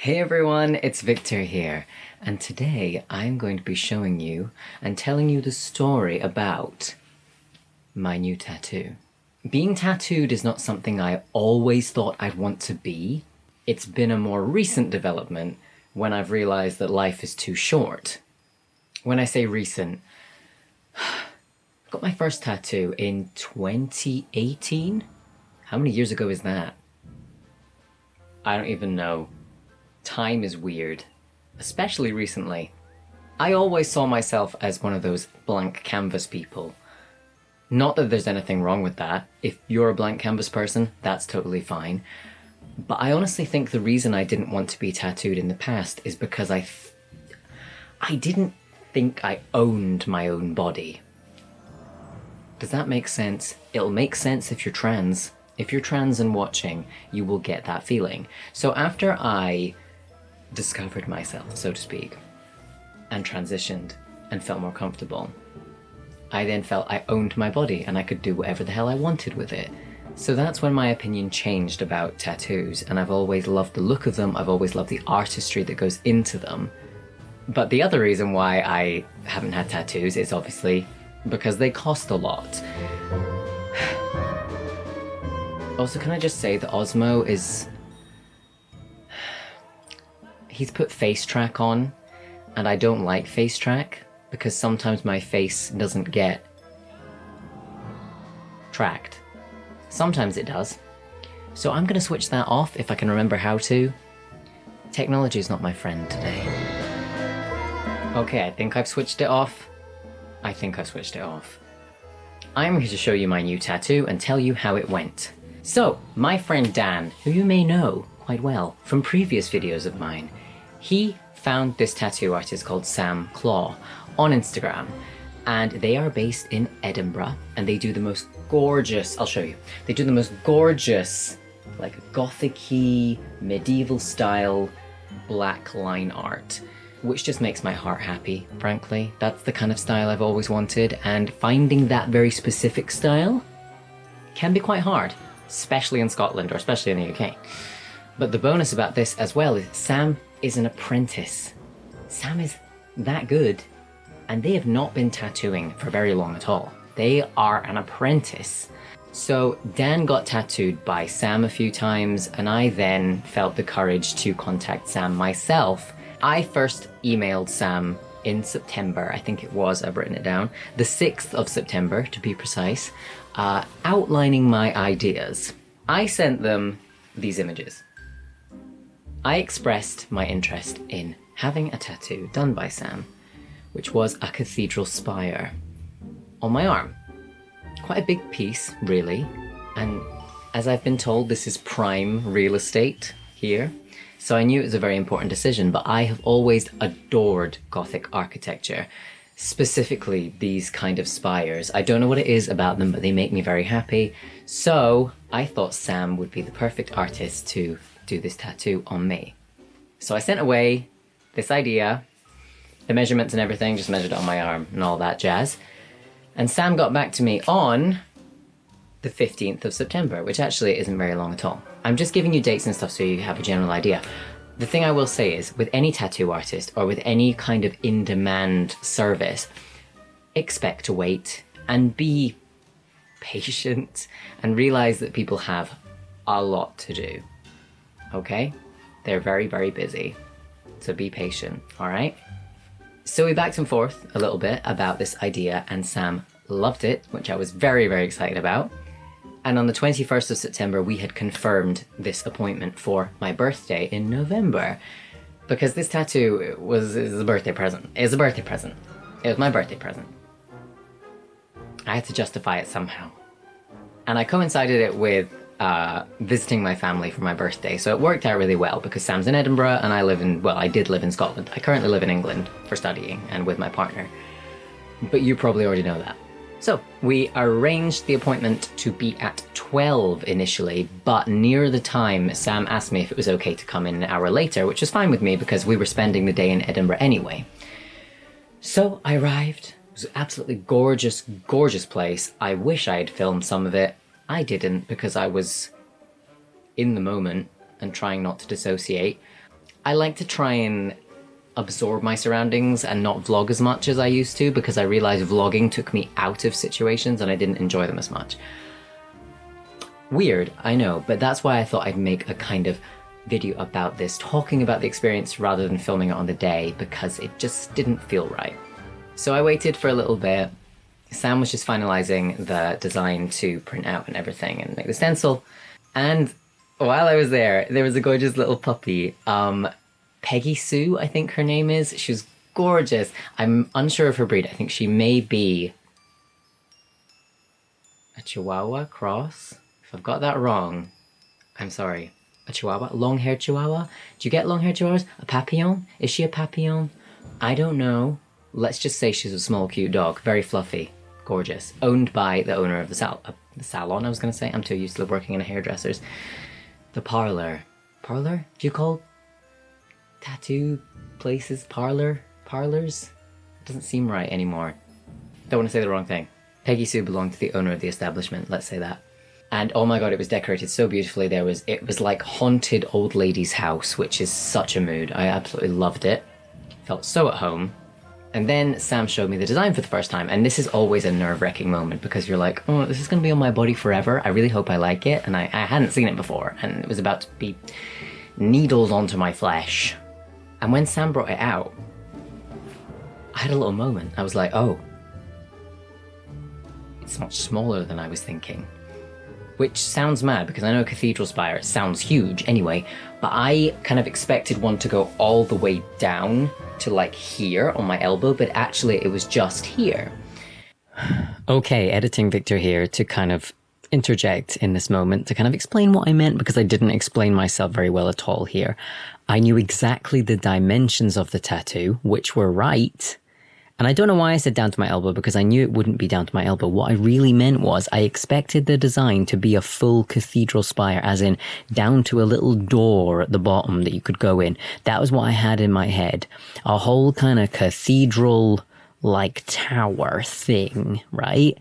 Hey everyone, it's Victor here, and today I'm going to be showing you and telling you the story about my new tattoo. Being tattooed is not something I always thought I'd want to be. It's been a more recent development when I've realized that life is too short. When I say recent, I got my first tattoo in 2018? How many years ago is that? I don't even know. Time is weird, especially recently. I always saw myself as one of those blank canvas people. Not that there's anything wrong with that. If you're a blank canvas person, that's totally fine. But I honestly think the reason I didn't want to be tattooed in the past is because I didn't think I owned my own body. Does that make sense? It'll make sense if you're trans. If you're trans and watching, you will get that feeling. So after I discovered myself, so to speak, and transitioned and felt more comfortable, I then felt I owned my body and I could do whatever the hell I wanted with it. So that's when my opinion changed about tattoos, and I've always loved the look of them, I've always loved the artistry that goes into them. But the other reason why I haven't had tattoos is obviously because they cost a lot. Also, can I just say that Osmo is... he's put face track on, and I don't like face track because sometimes my face doesn't get tracked. Sometimes it does. So I'm gonna switch that off if I can remember how to. Technology is not my friend today. Okay, I think I've switched it off. I'm here to show you my new tattoo and tell you how it went. So, my friend Dan, who you may know quite well from previous videos of mine, he found this tattoo artist called Sam Claw on Instagram, and they are based in Edinburgh, and they do the most gorgeous, I'll show you, they do the most gorgeous, like gothic-y, medieval style black line art, which just makes my heart happy, frankly. That's the kind of style I've always wanted, and finding that very specific style can be quite hard, especially in Scotland, or especially in the UK. But the bonus about this as well is Sam is an apprentice. Sam is that good, and they have not been tattooing for very long at all. They are an apprentice. So Dan got tattooed by Sam a few times, and I then felt the courage to contact Sam myself. I first emailed Sam in September, I think it was, I've written it down, the 6th of September to be precise, outlining my ideas. I sent them these images. I expressed my interest in having a tattoo done by Sam, which was a cathedral spire on my arm. Quite a big piece, really, and as I've been told, this is prime real estate here, so I knew it was a very important decision, but I have always adored Gothic architecture, specifically these kind of spires. I don't know what it is about them, but they make me very happy, so I thought Sam would be the perfect artist to do this tattoo on me. So I sent away this idea, the measurements and everything, just measured it on my arm and all that jazz. And Sam got back to me on the 15th of September, which actually isn't very long at all. I'm just giving you dates and stuff so you have a general idea. The thing I will say is, with any tattoo artist or with any kind of in-demand service, expect to wait and be patient and realize that people have a lot to do. Okay? They're very, very busy. So be patient, alright? So we backed and forth a little bit about this idea, and Sam loved it, which I was very, very excited about. And on the 21st of September, we had confirmed this appointment for my birthday in November. Because this tattoo is a birthday present. It was a birthday present. It was my birthday present. I had to justify it somehow. And I coincided it with visiting my family for my birthday, so it worked out really well because Sam's in Edinburgh and I did live in Scotland. I currently live in England for studying and with my partner, but you probably already know that. So we arranged the appointment to be at 12 initially, but near the time Sam asked me if it was okay to come in an hour later, which was fine with me because we were spending the day in Edinburgh anyway. So I arrived. It was an absolutely gorgeous, gorgeous place. I wish I had filmed some of it. I didn't because I was in the moment and trying not to dissociate. I like to try and absorb my surroundings and not vlog as much as I used to, because I realized vlogging took me out of situations and I didn't enjoy them as much. Weird, I know, but that's why I thought I'd make a kind of video about this, talking about the experience rather than filming it on the day, because it just didn't feel right. So I waited for a little bit. Sam was just finalizing the design to print out and everything and make the stencil. And while I was there was a gorgeous little puppy. Peggy Sue, I think her name is. She was gorgeous. I'm unsure of her breed. I think she may be a Chihuahua cross. If I've got that wrong, I'm sorry. A Chihuahua? Long-haired Chihuahua? Do you get long-haired Chihuahuas? A Papillon? Is she a Papillon? I don't know. Let's just say she's a small, cute dog. Very fluffy. Gorgeous. Owned by the owner of the salon, I was going to say. I'm too used to working in a hairdresser's. The parlor. Parlor? Do you call tattoo places parlors? It doesn't seem right anymore. Don't want to say the wrong thing. Peggy Sue belonged to the owner of the establishment, let's say that. And oh my god, it was decorated so beautifully. It was like haunted old lady's house, which is such a mood. I absolutely loved it. Felt so at home. And then Sam showed me the design for the first time, and this is always a nerve-wracking moment, because you're like, oh, this is going to be on my body forever. I really hope I like it. And I hadn't seen it before, and it was about to be needled onto my flesh. And when Sam brought it out, I had a little moment. I was like, oh, it's much smaller than I was thinking. Which sounds mad, because I know a cathedral spire sounds huge anyway, but I kind of expected one to go all the way down to like here on my elbow, but actually it was just here. Okay, editing Victor here to kind of interject in this moment to kind of explain what I meant, because I didn't explain myself very well at all here. I knew exactly the dimensions of the tattoo, which were right. And I don't know why I said down to my elbow, because I knew it wouldn't be down to my elbow. What I really meant was I expected the design to be a full cathedral spire, as in down to a little door at the bottom that you could go in. That was what I had in my head. A whole kind of cathedral-like tower thing, right?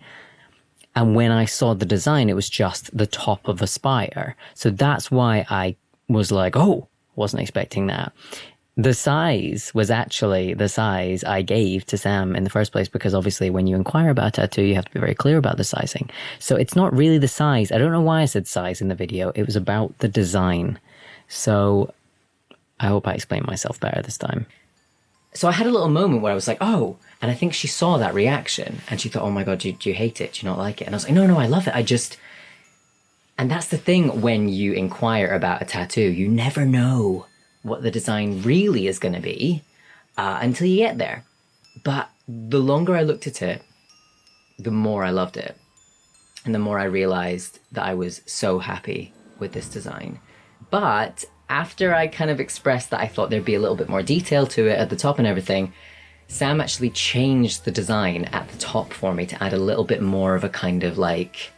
And when I saw the design, it was just the top of a spire. So that's why I was like, oh, wasn't expecting that. The size was actually the size I gave to Sam in the first place, because obviously when you inquire about a tattoo, you have to be very clear about the sizing. So it's not really the size. I don't know why I said size in the video. It was about the design. So I hope I explained myself better this time. So I had a little moment where I was like, oh, and I think she saw that reaction and she thought, oh my God, do you hate it? Do you not like it? And I was like, no, I love it. And that's the thing when you inquire about a tattoo, you never know what the design really is going to be until you get there. But the longer I looked at it, the more I loved it. And the more I realized that I was so happy with this design. But after I kind of expressed that I thought there'd be a little bit more detail to it at the top and everything, Sam actually changed the design at the top for me to add a little bit more of a kind of like,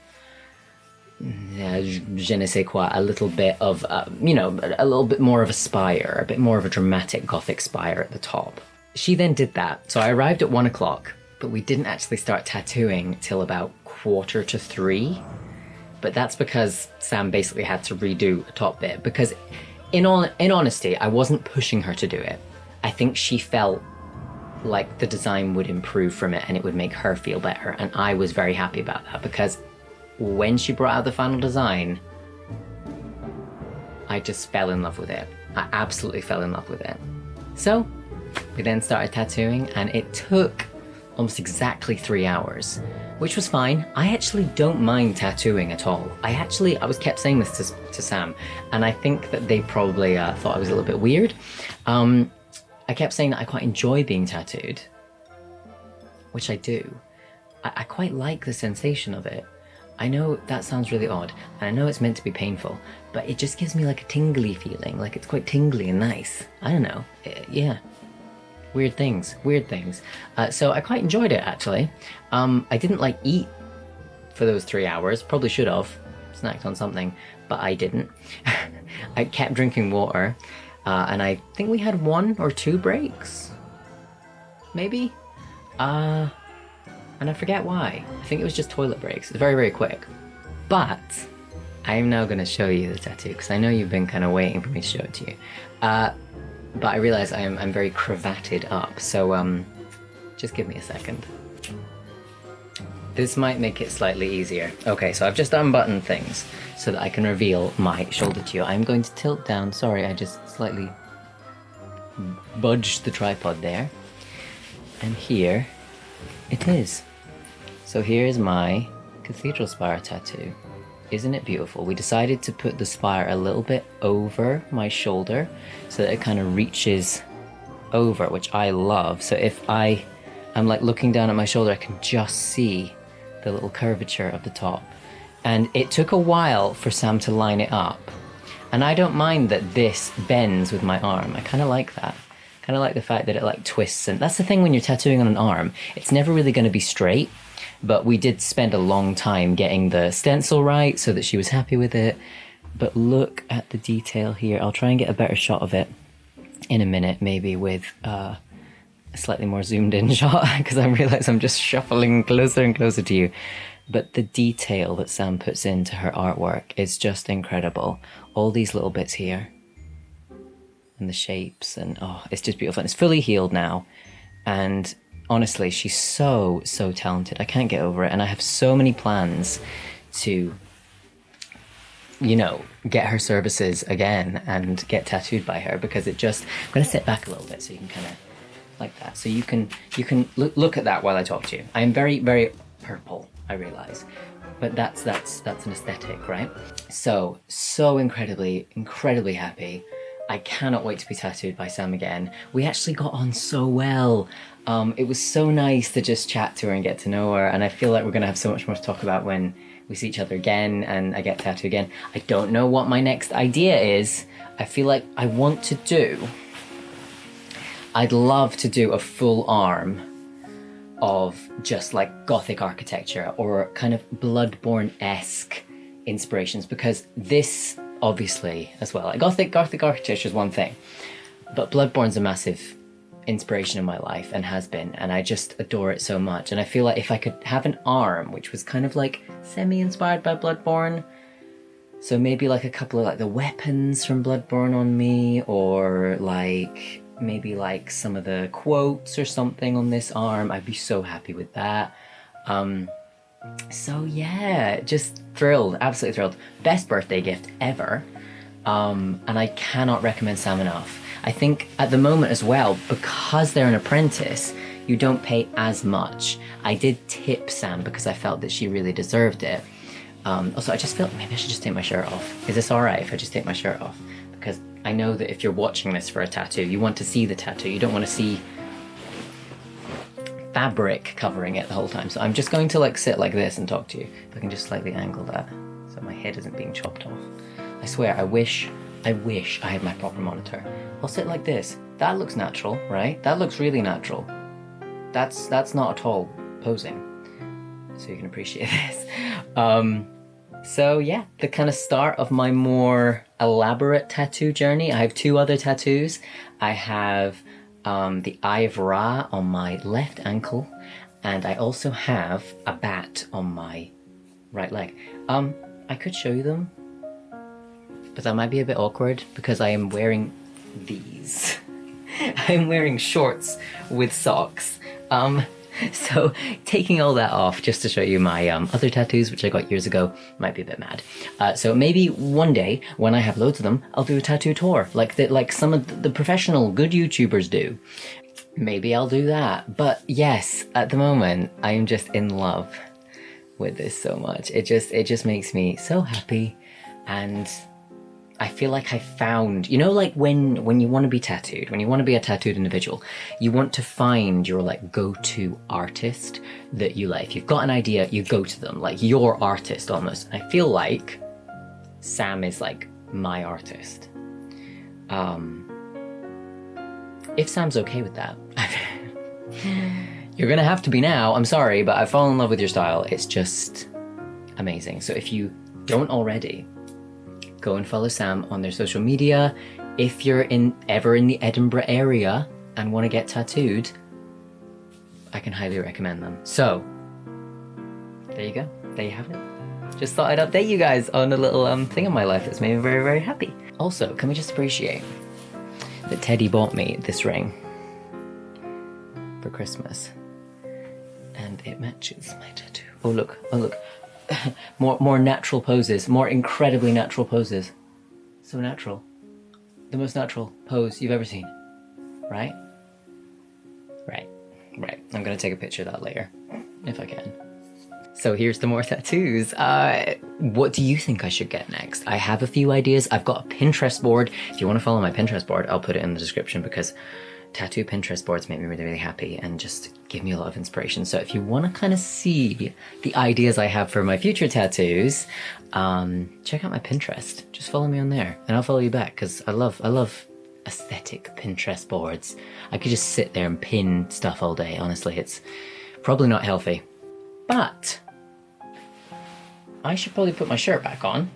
je ne sais quoi, a little bit of, a little bit more of a spire, a bit more of a dramatic Gothic spire at the top. She then did that. So I arrived at 1 o'clock, but we didn't actually start tattooing till about 2:45. But that's because Sam basically had to redo a top bit, because in honesty, I wasn't pushing her to do it. I think she felt like the design would improve from it and it would make her feel better. And I was very happy about that, because when she brought out the final design, I just fell in love with it. I absolutely fell in love with it. So we then started tattooing, and it took almost exactly 3 hours, which was fine. I actually don't mind tattooing at all. I was kept saying this to Sam, and I think that they probably thought I was a little bit weird. I kept saying that I quite enjoy being tattooed, which I do. I quite like the sensation of it. I know that sounds really odd, and I know it's meant to be painful, but it just gives me like a tingly feeling, like it's quite tingly and nice. I don't know, yeah. Weird things. So I quite enjoyed it, actually. I didn't eat for those 3 hours, probably should have, snacked on something, but I didn't. I kept drinking water, and I think we had 1 or 2 breaks, maybe? And I forget why. I think it was just toilet breaks. It's very, very quick. But I am now going to show you the tattoo, because I know you've been kind of waiting for me to show it to you. but I realize I'm very cravatted up, so just give me a second. This might make it slightly easier. Okay, so I've just unbuttoned things so that I can reveal my shoulder to you. I'm going to tilt down, sorry, I just slightly budged the tripod there. And here it is. So here is my cathedral spire tattoo. Isn't it beautiful? We decided to put the spire a little bit over my shoulder so that it kind of reaches over, which I love. So if I'm like looking down at my shoulder, I can just see the little curvature of the top. And it took a while for Sam to line it up. And I don't mind that this bends with my arm. I kind of like that. Kind of like the fact that it like twists. And that's the thing when you're tattooing on an arm. It's never really going to be straight. But we did spend a long time getting the stencil right so that she was happy with it. But look at the detail here. I'll try and get a better shot of it in a minute, maybe with a slightly more zoomed in shot, because I realize I'm just shuffling closer and closer to you. But the detail that Sam puts into her artwork is just incredible. All these little bits here and the shapes, and oh, it's just beautiful. And it's fully healed now. And honestly, she's so talented. I can't get over it. And I have so many plans to, you know, get her services again and get tattooed by her, because it just, I'm going to sit back a little bit so you can kind of like that. So you can look at that while I talk to you. I am very, very purple, I realize, but that's an aesthetic, right? So incredibly happy. I cannot wait to be tattooed by Sam again. We actually got on so well. It was so nice to just chat to her and get to know her, and I feel like we're gonna have so much more to talk about when we see each other again and I get tattooed again. I don't know what my next idea is. I feel like I'd love to do a full arm of just like Gothic architecture or kind of Bloodborne-esque inspirations, because this obviously as well, like Gothic architecture is one thing, but Bloodborne's a massive inspiration in my life and has been, and I just adore it so much. And I feel like if I could have an arm which was kind of like semi-inspired by Bloodborne, so maybe like a couple of like the weapons from Bloodborne on me, or like maybe like some of the quotes or something on this arm, I'd be so happy with that. So yeah, just thrilled, absolutely thrilled. Best birthday gift ever. And I cannot recommend Sam enough. I think at the moment as well, because they're an apprentice, you don't pay as much. I did tip Sam because I felt that she really deserved it. Also, I just felt maybe I should just take my shirt off. Is this all right if I just take my shirt off? Because I know that if you're watching this for a tattoo, you want to see the tattoo. You don't want to see fabric covering it the whole time. So I'm just going to like sit like this and talk to you. If I can just slightly angle that so my head isn't being chopped off. I swear, I wish I had my proper monitor. I'll sit like this. That looks natural, right? That looks really natural. That's not at all posing. So you can appreciate this. So yeah, the kind of start of my more elaborate tattoo journey. I have 2 other tattoos. I have the Eye of Ra on my left ankle, and I also have a bat on my right leg. I could show you them, but that might be a bit awkward because I am wearing these. I'm wearing shorts with socks. So taking all that off just to show you my other tattoos, which I got years ago, might be a bit mad. So maybe one day, when I have loads of them, I'll do a tattoo tour, like some of the professional good YouTubers do. Maybe I'll do that. But yes, at the moment, I am just in love with this so much. It just makes me so happy, and I feel like I found, you know, like when you want to be tattooed, when you want to be a tattooed individual, you want to find your like go-to artist that you like. If you've got an idea, you go to them, like your artist almost. I feel like Sam is like my artist. If Sam's okay with that. You're gonna have to be now, I'm sorry, but I've fallen in love with your style. It's just amazing. So if you don't already, go and follow Sam on their social media. If you're ever in the Edinburgh area and want to get tattooed, I can highly recommend them. So, there you go. There you have it. Just thought I'd update you guys on a little thing in my life that's made me very, very happy. Also, can we just appreciate that Teddy bought me this ring for Christmas. And it matches my tattoo. Oh look, oh look. more natural poses, more incredibly natural poses. So natural. The most natural pose you've ever seen. Right? Right. I'm gonna take a picture of that later, if I can. So here's the more tattoos. What do you think I should get next? I have a few ideas. I've got a Pinterest board. If you want to follow my Pinterest board, I'll put it in the description because tattoo Pinterest boards make me really, really happy and just give me a lot of inspiration. So if you want to kind of see the ideas I have for my future tattoos, check out my Pinterest. Just follow me on there and I'll follow you back because I love aesthetic Pinterest boards. I could just sit there and pin stuff all day. Honestly, it's probably not healthy, but I should probably put my shirt back on.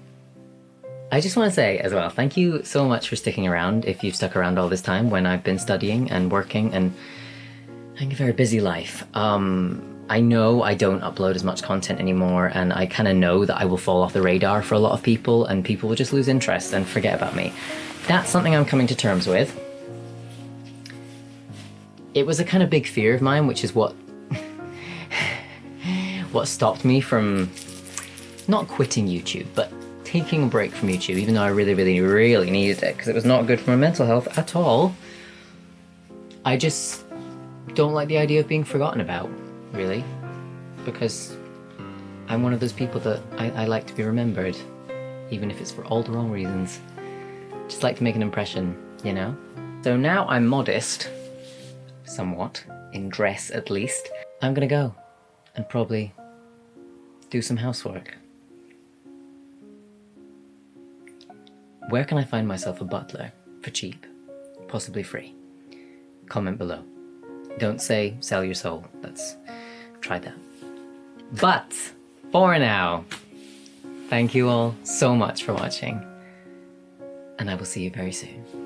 I just want to say as well, thank you so much for sticking around if you've stuck around all this time when I've been studying and working and having a very busy life. I know I don't upload as much content anymore and I kind of know that I will fall off the radar for a lot of people and people will just lose interest and forget about me. That's something I'm coming to terms with. It was a kind of big fear of mine, which is what stopped me from not quitting YouTube, but taking a break from YouTube, even though I really, really, really needed it because it was not good for my mental health at all. I just don't like the idea of being forgotten about, really, because I'm one of those people that I like to be remembered, even if it's for all the wrong reasons. Just like to make an impression, you know? So now I'm modest, somewhat, in dress at least. I'm gonna go and probably do some housework. Where can I find myself a butler for cheap, possibly free? Comment below. Don't say sell your soul. Let's try that. But for now, thank you all so much for watching, and I will see you very soon.